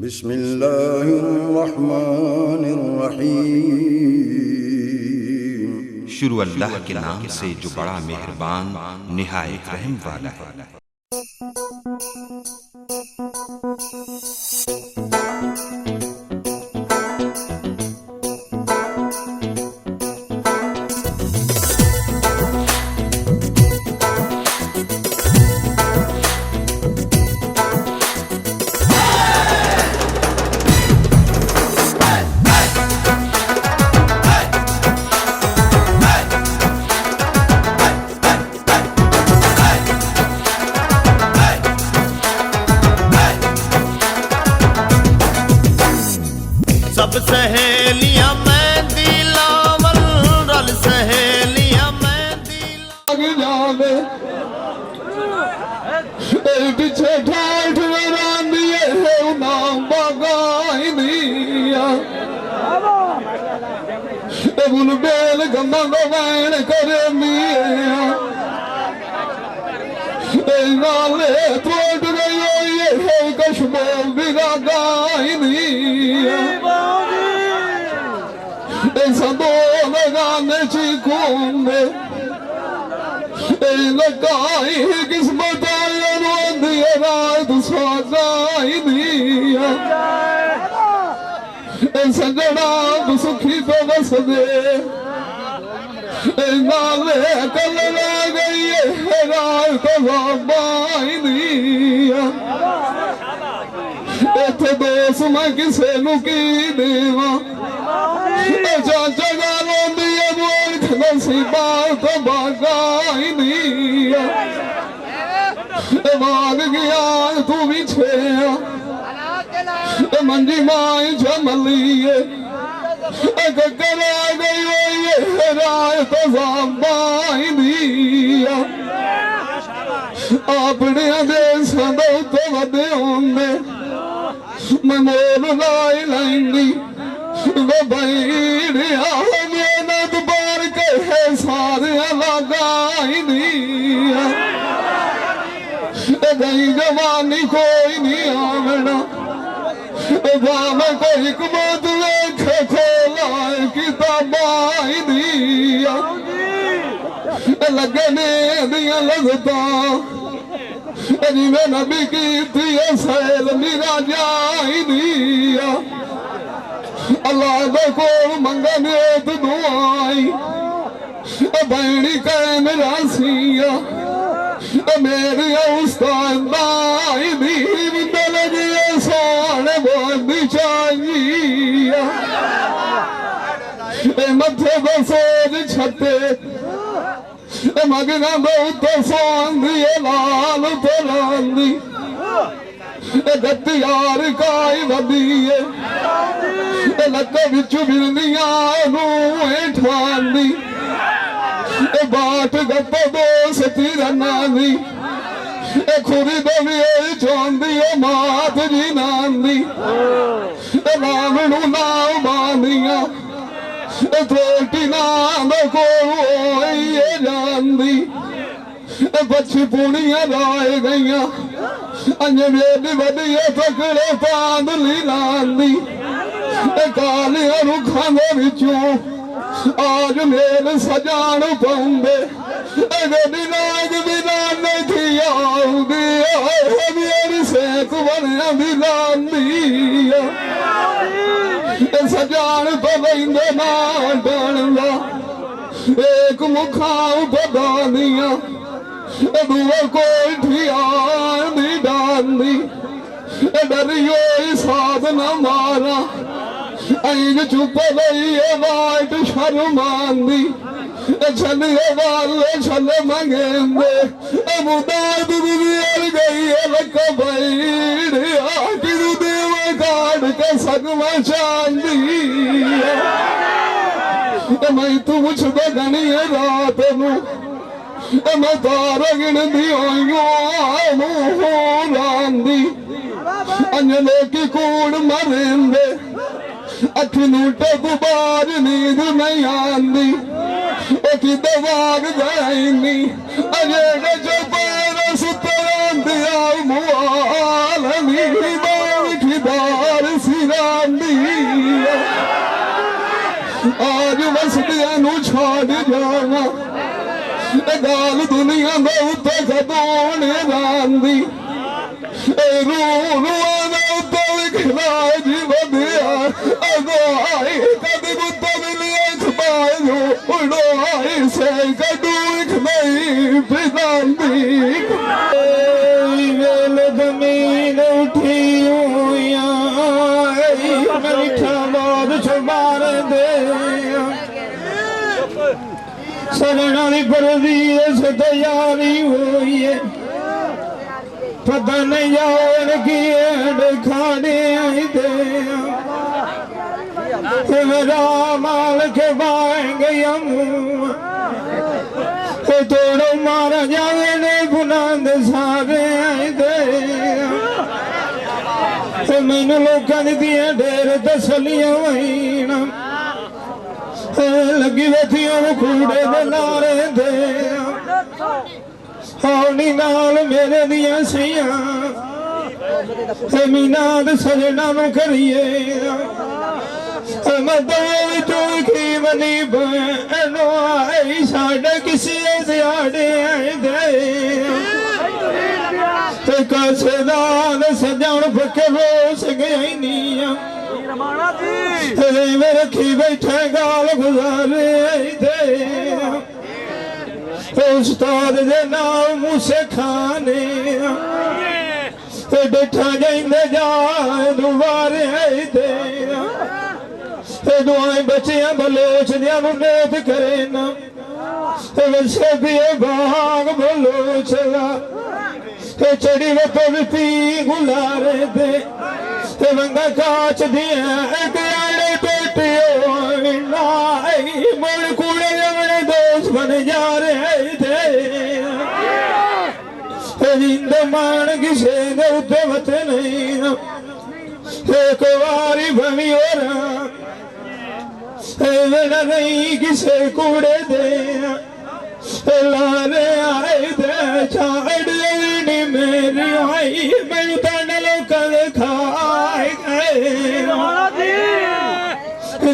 बिस्मिल्लाहिर्रहमानिर्रहीम। शुरू अल्लाह के नाम से जो बड़ा मेहरबान निहायत रहम वाला है। सब सहेलियां मेहंदी लावल रल सहेलियां मेहंदी जावे पीछे ठाठ रांदी है नाम बगाई दिया बुल बेल गंदा गवैन करे मिया नाले त्रोट गई ये है कशबो बिगा गाई दिया सदो लगाने चिकूंदे लगाई किस्मत दिए रात स्वागाई दिया सजड़ा सुखी तो बस दे नाले कल ला गई रात बाई दिया इथे दोस्त मैं किसे नु की देवा चाचा गालों दिए बोल खलसी बात बागाई दिया भाग गया तू भी छेया मंजी माई जमलिए करा गई राय तो बाई दिया अपने देश तो वधे होंगे मैं मोल लाई लाइंदी मेहनत बार के है सारे लगाई दिया गई जवानी कोई नहीं आवना में कोई हिकमत लेखे खोला किताबाई दिया लगने दिया लगता जिन्हें नबी की थी सैल मेरा जाई दिया अल्लाह को मंगने तो दुआई बैणी कैन रासिया मेरी उस्ताद दाई दी लगी सोने बोली चाहिए मथे बसोज छते मगना बहुत सोंदी लाल तो लांदी गत्तियार काई वधिए लक विच बिरनियां ठांदी बाट गप दोस्ती रनांदी खुरी दवी चौंदी मात जी नांदी नामनू नाम बांदिया थोटी नाम को जांदी बच्ची पुणिया लाए गईया अंज मेरी वधिए तकड़े पांदली लांदी कालिया रुखां दे विचों आज मेरे सजान पाउंदे गड्डी नाग बिना नहीं थी आउंदी मेरी सेक बनया भी लांदी सजान तो लेंदे ना डालना एक मुखा बदानिया दुआ कोई ठियानी डांदी डरियो साध न मारा ऐज चुप गई वाट शर्मांदी छलिए वाले छल मंगेंदे मुदाद दुनिया गई लक बैठिया किरु देव काट के सगवा चांदी मैं तू मुझ गणी रात नू मैं तार गिन दियो रांदी अंजले की कूड़ मरेंदे अखनूटे गुबार नींद नहीं आंदी कि दवाग जाइनी अजे जो पैर सुतरांदिया मुआल नी बैठी मैनू छड़ जावा गाल दुनिया दे उत्ते कदों ने रांदी रू उत्ते विखला जी वधिया अगो आई कद उत्ते मिलिया खबायो उड़ो आई से कदू विखलाई पिदांदी वेल जमीन उठी हुआ मिठा बाद छुबार दे सजना दी परवीस तैयारी हुई है पता नहीं यार की खाने आई दे मेरा माल के पाएंगे हम तोड़ो मारा जावे ने बुलंद सारे आई दे मैनू लोगों दियां ढेर तसलियां वहीना लगी बैठियां कूड़े दे नारे दे होनी नाल मेरे दियां सियां मीनाद सजना नू करिए मदों की बनी बनो आई साढ़े किसी दिहाड़े आई दे कसदान सजान पक्के रोस गई नी रखी बैठे गाल गुजारे उस्ताद दे नाम मूसे खाने बैठा जाइंदे जा दुबारे दुआएं बच्चियां बलोच दियां नेत करे ना वैसे भी बाग बलोचला चढ़ी वे तो पी गुलारे दे वंगा काच दिया टोटे मोड़ कूड़े अपने दोस्त बन जा रहे थे जिंद मान किसे दे उत्ते मत नहीं एक बारी भवी और मेरा नहीं किसे कूड़े दे लाने आए दे छाड़ मेरी आई मैं तन लोग खाए गए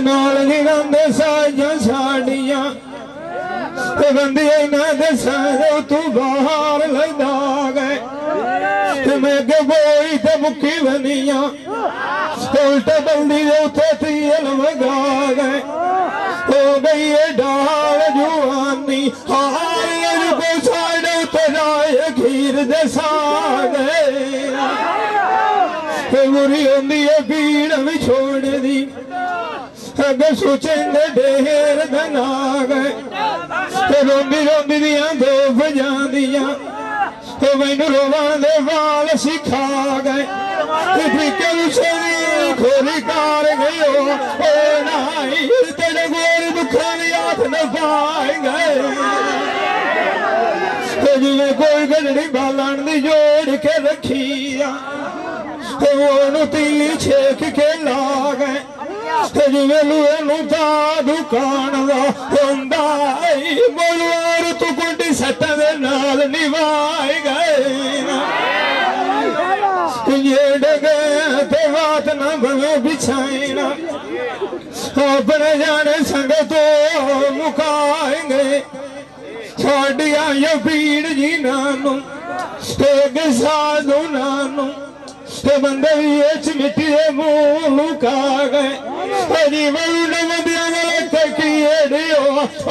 नाल गिरंदे साइयां साड़ियां बंदियां ना दे सारे तू बाहर लगा गए मैं के बोई ते मुक्की बनिया उल्टे बंदी दे उते तेल लगा गए हो गई है डाल जुआनी हार को साड़े उते जाए खीर दे सागे बुरी होंदी है पीड़ भी छोड़ दी अगर सोचेंगे ढेर दना गए रोंदी रोंदी दियां दो बजांदियां मैनू रोवां दे वाल सिखा गए खोरी कार गयो नाई तेरे गोर दुखा हाथ न पाए गए जिवें कोई गजड़ी बालन दी जोड़ के रखी ओनू तीली छेक के ला गए जिवें लूए नू दा दुकान दा होंदा बोलवार तू गुंडी सट्ट दे नाल निभाए गए ये डगे ते बात न बने बिछाइना अपने जाने संग तो मुकाएंगे छोड़िया ये पीड़ जी नानू ते साधु नानू ते बंदे भी मिट्टी दे मुंह लुका गए जी मरू ने बंदियां गलत किए दियो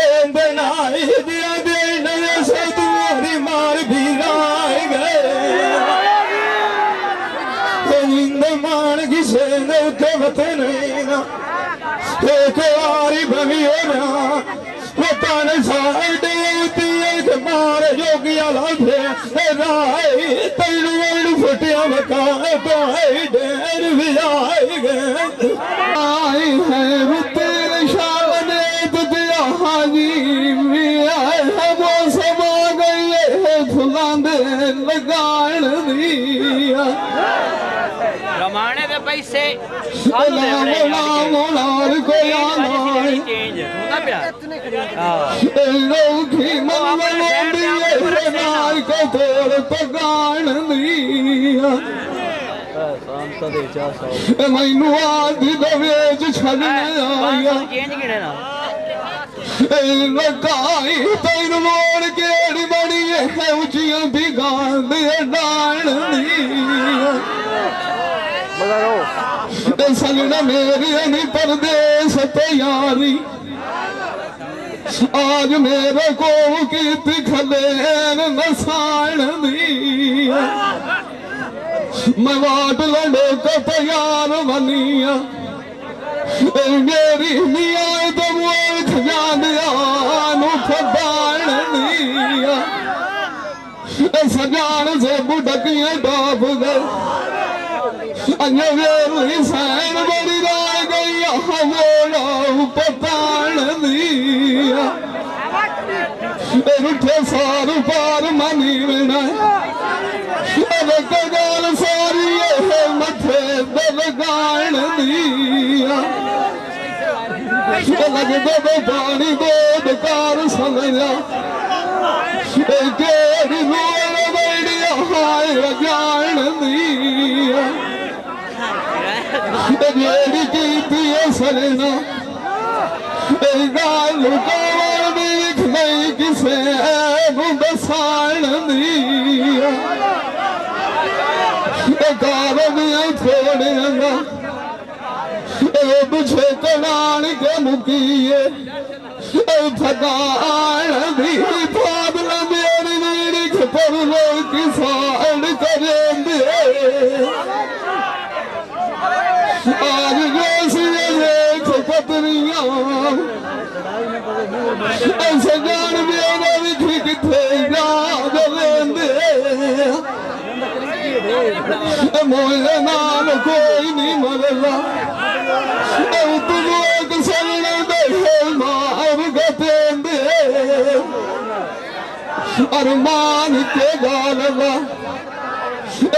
ओंदे नाई दिया दे नवे से तुम्हारी मार भी राए गए जिंद मान किसे ने उते वते नहीं ना एक बारी भवी होना वता ने साडे उते एक मार जोगिया लाथे राए तैनू वैनू फटिया मका तो है ढेर भी आए गए आई है रुते शान तुझे हाजी भी आए है वो सब आ गई फुलां दे लगाण दिया रमाने दे पैसे मोलार को चेंज होता प्यार लोगी मन को तोड़ पगान दिया मैनू आदि दवेज छड़ने आया चेंज किने ना लगाई तेन मोड़ केड़ी बड़ी है उचियां भी गांदे डालनी सगना मेरी नहीं परदेस तैयारी आज मेरे को की खलेन नसाण दी मैं वाट लड़े को तैयार बनिया मेरी मियाँ तो मोर खजानिया फदान दिया सजान से बुढ़कियां डाब गए वेली सैन बड़ी रह गई मोड़ा पतान दिया रुठे सारू पार मनी बिना गाल सारी मथे दल गान दिया लग दो पानी गोद कार समझा केड़ी नूर बड़िया हाय जान दिया जेड़ी कीती सजना गाल लुकावन दिख नहीं किसे दसान दिया कारनिया थोड़िया बुझे कड़ान के मुकीए थकान दी फादल मेरी मेरी पर लोग किसान करेंगे आज जैसे देख पत्नियां ऐसे जान मेरे विधि किथे याद लेंदे मोए नाल कोई नहीं मरला तुझे सलने दे मार गतेंदे अरमान के गालवा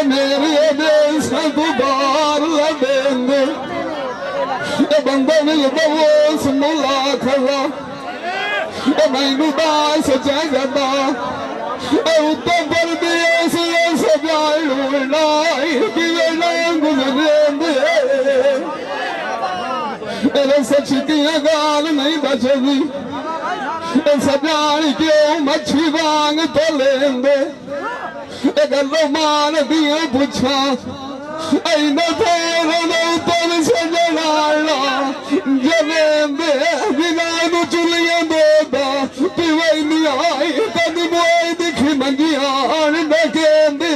मेरे देश को बार लदेंगे बंदे मिल बोस मुला खला मैनू दास चाहिदा उत्ते पर देश सजाई लाई कि गुजरेंदे सच की गाल नहीं बचदी सजाई क्यों मच्छी वांग तो लेंदे गलो मान दिया पूछा ऐना तेन सजना जलेंदे बिना चुलिया देदा पिवई नहीं आई कद मोई दिखी मंजियान देखेंदे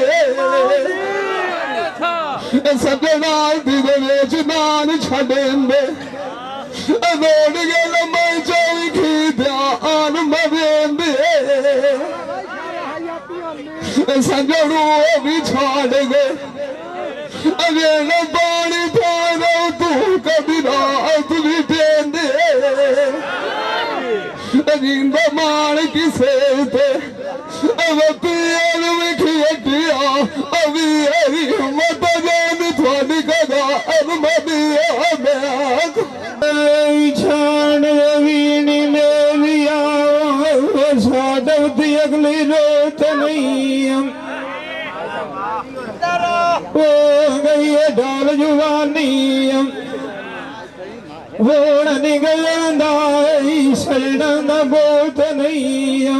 सजना दिल विच नान छडेंदे दौड़ गए लम्बे चौखी ध्यान मवेंदे सजनू भी छाड़ गए अगेन पानी पाना तू कभी रात भी देंदे जिंद मान किसे थे अब पियर विखिया अभी अभी मत जान थोड़ी कदा अब मदिया मैं छान वीणी मेलिया साडवती अगली रोत नहीं हो गई है डाल जुवानी वोण निगलंदा सजन बोत नहीं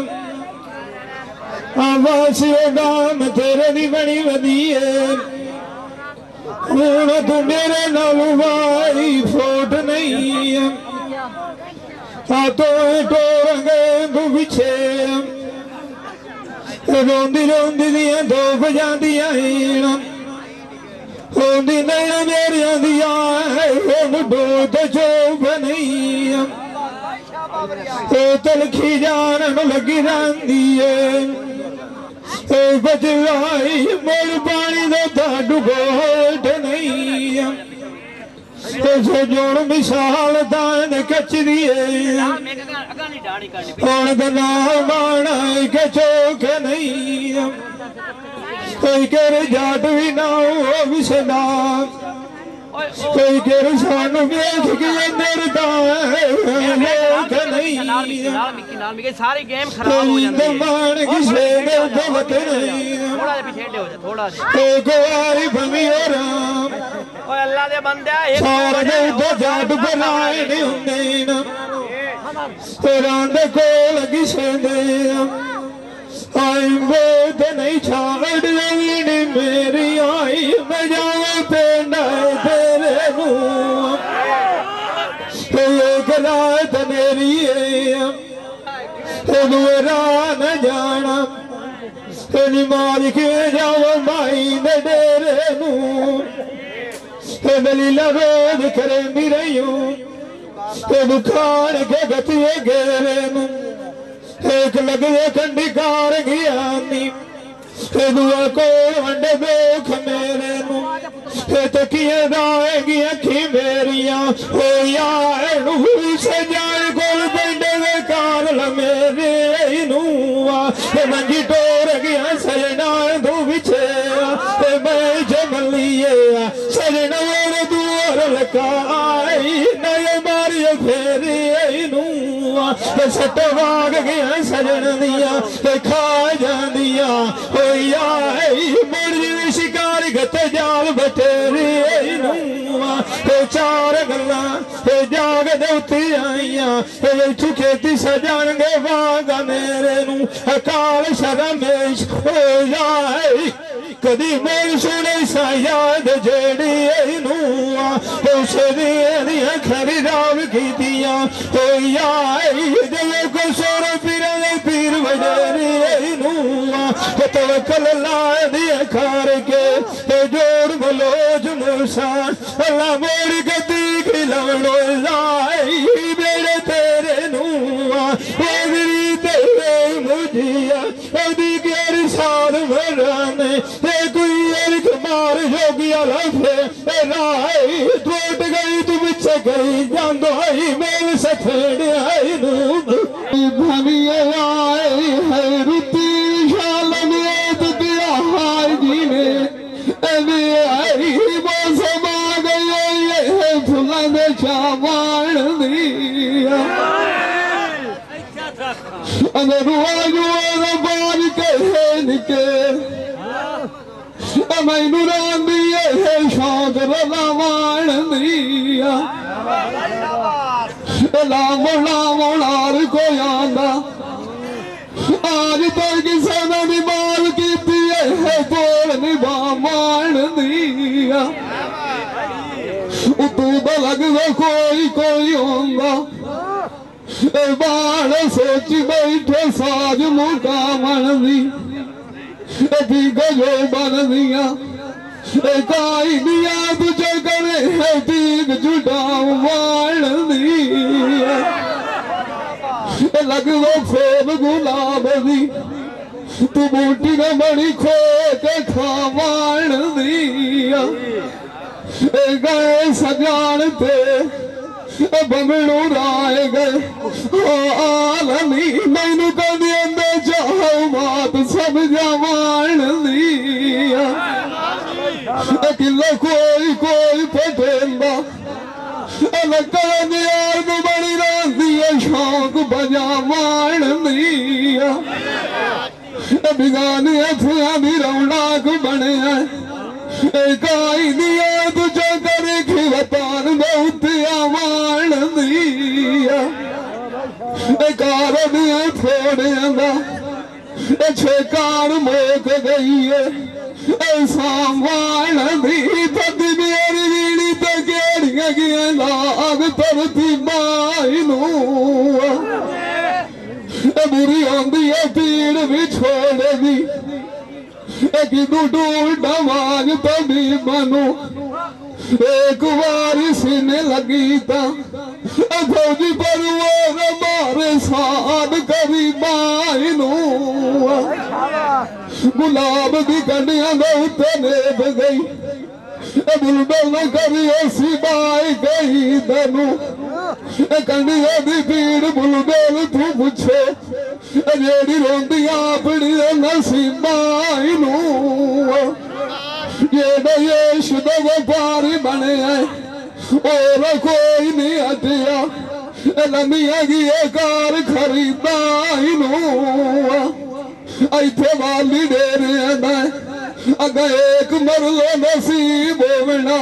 आवास डाम तेरे दी बड़ी वधिए हूं तू मेरे नाल वाई फोट नहीं तो टोरंगे तू पिछे रोंदी रोंदी दियां दो बजांदियां होंदी नैन मेरियां दियां डो तो चोप नहीं तलखी जान लगी रही बचवाई मोड़ पानी का डुगोट नहीं जोड़ मिसाल दान कचरी हूं गला माना के चौक नहीं कोई कर जाट भी ना हो भी सदा कोई कर सानू वेख के अंदर लोक नहीं सारी गेम खराब हो जाती है मान किसे ने भवत नहीं थोड़ा जिहा पीछे हो जा थोड़ा जिहा गोवारी भमी राम ओए अल्लाह दे बंदे सारे दे जाट बनाए नहीं हुंदे तेरा को लगी सेंदे आई बोत नहीं छाड़ लगी मेरी आई मैं जावे पिंड तेरे एक रात मेरी मेरा न जाना तेरी मार के जाओ माई दे डेरे मेरी रोज करे रही तेन खान के गतिए घेरे एक लगे कंडी कार गया दुआ को वंडे देख मेरे तकिए दाएगी अखी मेरिया हो यार सजान कोल पिंडे दे कार मेरे मंजी टोर गया सजना तू बिछे मैं जमलिए सजना दूर लकाई नए मारियो फेरी सट वाग गया सजन दिया खा जांदिया होया मुड़ शिकार गत जाल बटेरी चार गल्ला जाग देती आईया खेती सजानगे वागा मेरे अकाल शरमेश हो जाए कदी मेरी सुने सा याद जेड़ी खरी राम की दिया हो को सोर पीर वडेरी तवक्कल ला दिया खार के जोड़ मलोज मुसान अल्लाह मोड़ गति खिलानो लाई बेड़े तेरे तेरी तेरे मुझिया ओदी गेरी साल भराने कोई एक मार जोगिया लफे राय टूट गई तू बिछे गई जांदो आई मेल सफेड़ आई भविए आए है रुती शाल में तो दिया हाय जी ने आई मौसम आ गई ये फुला ने चावान दिया रुआ बाज के निके मैनू रांदी है शौक रवान दिया लामो लामो लार को आंदा आज तक किसी ने निभाल की है बोल निभा मान दिया तू तो लगदा कोई होंगा बाल सोच बैठे साज मुका मन दी गजो बन दिया काई दिया तुझे करे है तीग जुटाऊ मान दिया लगो फेब गुलाब दी तू बूटी ने बड़ी खो के खावान दिया गए सजान पे बमड़ू राय गए आलमी मैनू कदी अंदर चाहो बात सब जवान दिया किलो कोई पटेंदा यार बड़ी रांदी शौक बजावान दिया बिगाने हथिया भी रौनक बने काई दिया तुझो करे खिवतान बहुत आवान दिया कारण थोड़े छेकार मोक गई है सामान दी पद मेरी वीड़ी तो केड़ियां गया लाग तरती माई बुरी आंदी है पीड़ भी छोड़ दी किदू टूटा आवाज तभी बनो एक बारी सीने लगी था फौजी पर वो मारे साथ कभी बाई गुलाब की कंडियां उत्ते नेब गई बुलबुल करी ऐसी बाई गई तनु कंडिया दी पीड़ बुलबुल तू पुछे जेड़ी रोंदी अपनी नसीबाई ये शुद्ध व्यापारी बने और कोई नहीं हटिया लमिया की कार खरीदा इथे वाली डेरे अगर एक मरलो नसीब होना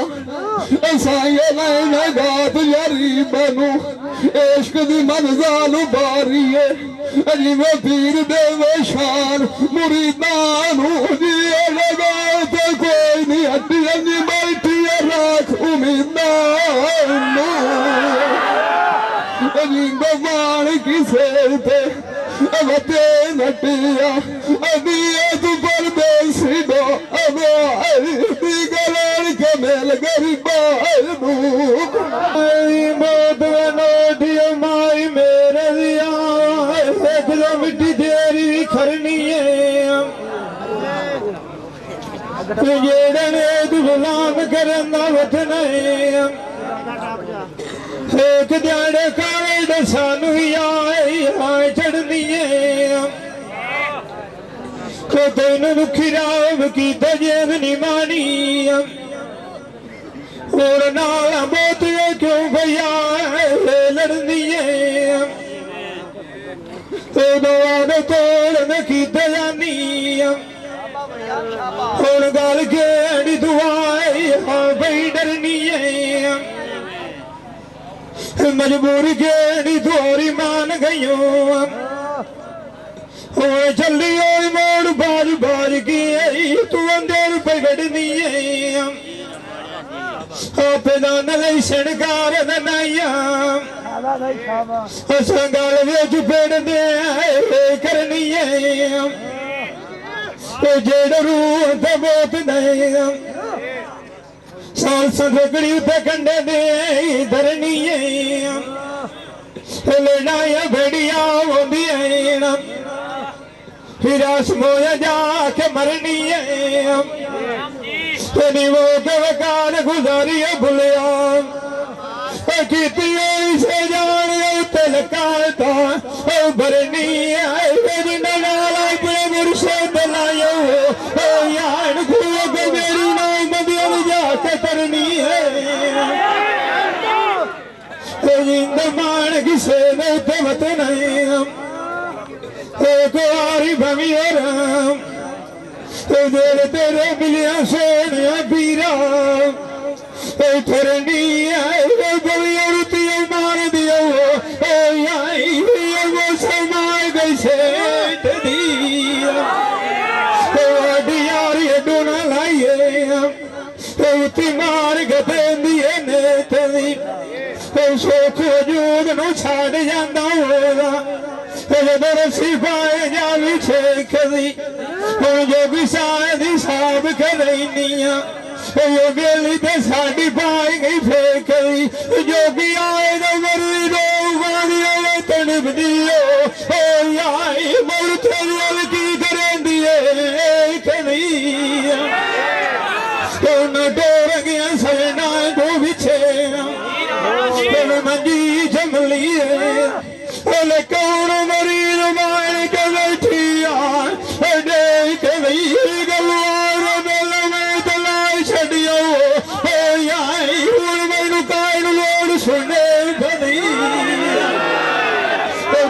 साये लाइन गात यारी बनू इश्क दी मंज़ाल बारी है जिवें पीर देवे शान मुरीदां नूं जी लगा ते कोई नहीं हड्डी अंजी बैठी राख उम्मीदां नूं जिंदा मान किसे ते वते नटिया अदिए तू परदेसी दो अबो दी गलर के मेल गरीबा नू मौत नोटिया माई मेरे दिया एक दो मिट्टी तेरी खरनी है जेड़े ने तू गुलाम करना वतन एक ध्याड़े कावड़ सानू आए चढ़नी है तेन दुखी राम की तजेब निमानी और नाल बहुत क्यों भैया लड़नी है दोआन तोड़ की दयानी और गल के दुआई हाँ बई डरनी है मजबूर के थोड़ी मान गयो जल्दी मोड़ बाज बाज की तू अंदर पगड़नी पेदान शणगार नाइया संगाल विच पेड़ दे करनी जेड़ रूह ते बहुत नहीं साल संगड़ी उते कंडे दे धरनी लड़ाइया बड़िया होंदी फिर आसमोया जाके मरनी वो के वकार गुजारी भुलिया की से जान तिलकाता भरनी अपने मुर्शद लायो यान खुआ के मेरी नाम मदियर जाके करनी है जिंद मान किसे ते वतन कुआरी भवी राम जेड़ तेरे मिलिया सोने पीरा ठरनी रुती मार दियो वो समा गई सेठ दी यारी डोना लाइए उती मार गते दिए ने तेरी सुख वजूद नू छड़ जांदा होगा जदों रस्सी पाए जावी छेक दी जो भी शायद हिसाब करैनिया जो बेली ते साडी पाई गई फेक दी जो भी आए तो मरदी दो वाली तड़प दियो आई मुड़ तेरी की करेंदी कदी न डोर गया सजना दो बिछे मंजी जमली बोले कौन मरीज मान के बैठी के गलवार बोल मैं तलाई छड़ियो आई हूं मैनू कायन लोड़ सुने कदी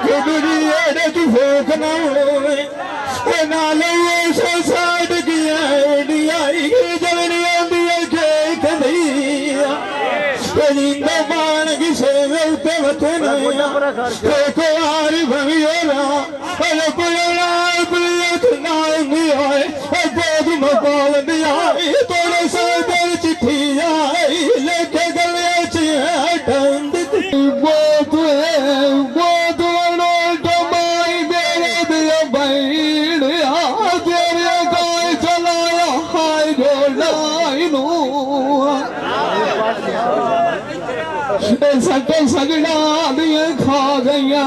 खुद जी एडे तू फोक ना होवे नाल साठ गया आई जवनी आंदी के कदी जिंदा मान किसे उते वतन कुआरी भवी मकाल आई तोड़े सागर चिट्ठी आई लेके गले डंड माई मेरे दिया बैठ तेरे गाय चलाया हाय जो लाई सटे सगड़ा दिए खा गईया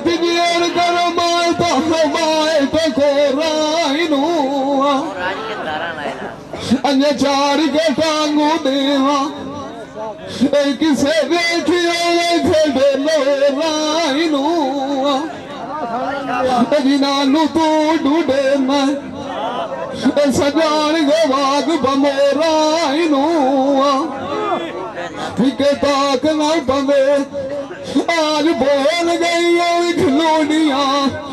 दिजेर कर माए तो हमाए तो को राई अन्य चार के टांगू देवा किसे देखियो खेडे लो राई जिनानू तू ढूंढे मैं सजान गवाग बमोराई के ताक ना पवे आज बोल गई ओ खिलौनिया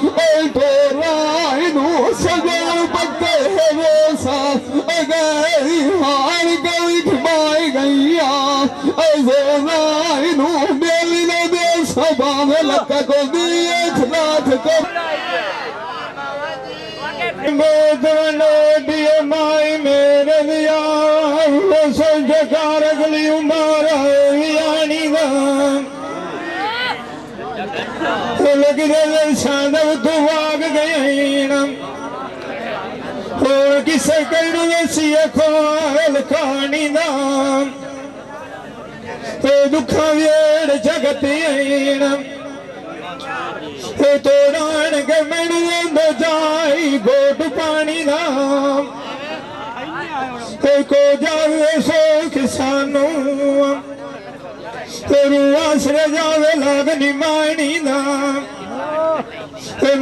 ओ तोराइनू सजन पक्के वो सा गई हार गई खबाई गईया ऐसे मेली ने दे सभा में लक्का को दिए खनाथ को दिए माई मेरे दिया कार अगली उमर यानी लगे साधव तो भाग गए और किसे कई खोल कहानी नाम तो दुखा वेड़ जगत तोड़ान के मैंने जाई गोट पानी नाम को जावे सो किसानों आसरे जावे लागनी मानी नाम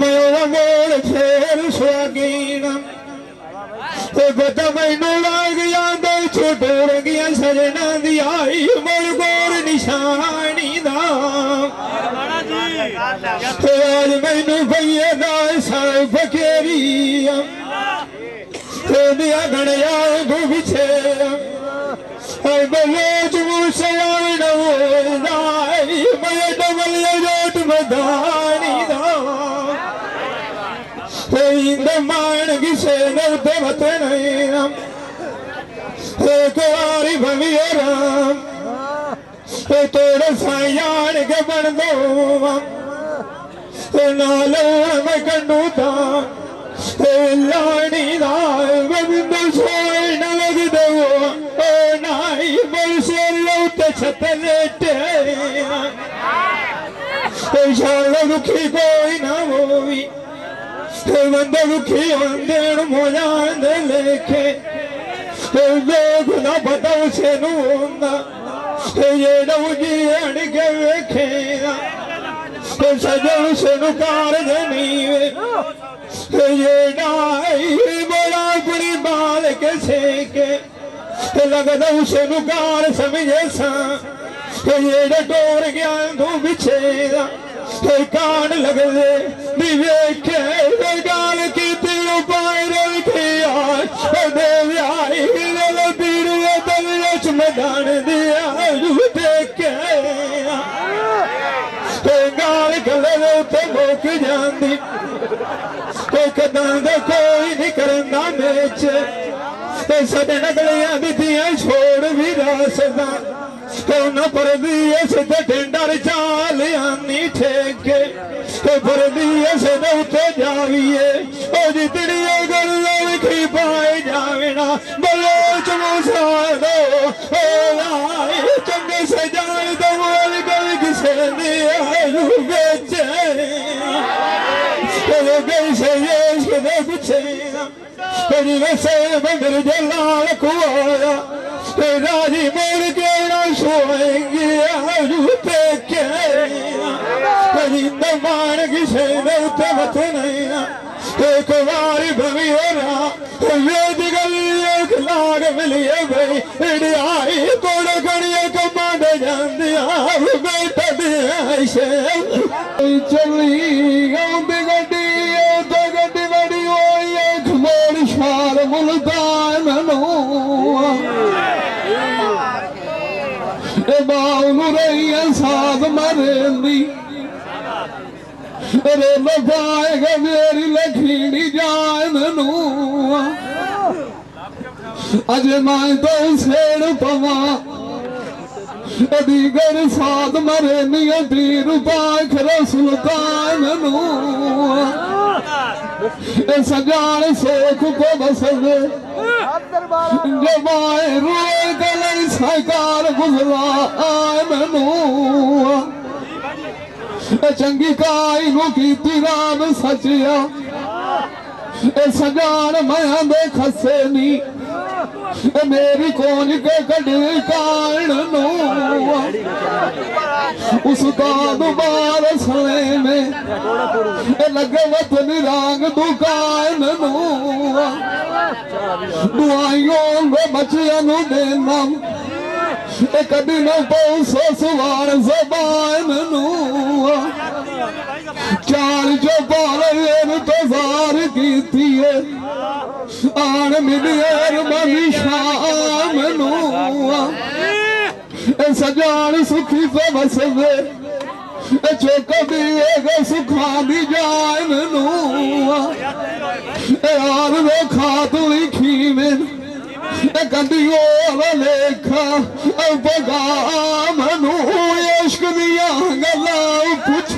मैं मोड़ फेर स्वागीन पता मैनू लाग जाता छोटो रंगिया सजना दी आई मोड़ गोर निशानी नाम आज मैनू भैया दाई फकेरी दिया गणया तू बिछे बलोच मुसयाई नवोदाई मैं डबल जोट मदानी दा मान किसे नवते बते नहीं एक बारी भविया राम तोड़ सायान के बन दो नालो मैं कंडू था लानी बंद सोए न लग दो नाई बरसे लौट छत लेटे शाल दुखी कोई ना होवी बंद दुखी अंधेर मोजान लेके लोग ना पता उसे नूंगा ये नौजी अड़ के वेखे सजन से नुकार जनीवे ये नाई बड़ा बड़ी बाल के सेके लगदा उसे नुकार समझे सा ये डोर गया तू बिछेगा कान लग दे दिवेखे गाल की तेरो पाए रखिया देव आई ले पीरू दलियच मैदान दिया देखे गाल गले ते मुक जांदी कदा कोई नहीं करना मेच सद नगलियां दितियां छोड़ भी रासदा न पर दिए से टेंडर चाल आनी ठेके पर दिए से उठे जाविए ओ जितनी गल लिखी पाए जावेना बलोच मुसा दो चंगे से जान दो गल किसे दिया बेचे कैसे ये पूछेगा तेरी वैसे बंदर जलाल कुआया राजी मोड़ के ना सोएंगे रूपे के मान किसे उते मत नहीं एक बारी भवी हो रहा वेद गल एक लाग मिलिए भाई आई तोड़ करिए कमांड जांदिया बेटा ऐसे चली आंदी गड्डी तो गड्डी बड़ी होई एक मोड़ शार मुल्तान बाउनु रही साध मरेंदी रे लफाएगा मेरी लखीनी जान अज मैं तो सेड़ पवा दीगर साध मरे निया तीर पाखर सुल्तान सजान सोख को बसवे जमाए रोए गले सरकार गुजरा मैनू चंगी काई नु कीती राम सचिया सजान मैं दे खसे नी मेरी कौन के कड़ी कान उस्ताद बार सले में लगे वतन रांग दुकान दुआइयों में बच्चियों देना कदी न पौसो सुवार ज़बान नू चार जो बाल तो ज़ार की थी आन मिलियर मनी शाम नू सजान सुखी तो बसवे जो कभी सुखा दी जान नू यार वो खात लिखी में कदियो लेखा पगाम नू इश्क दिया गल्लां पुछ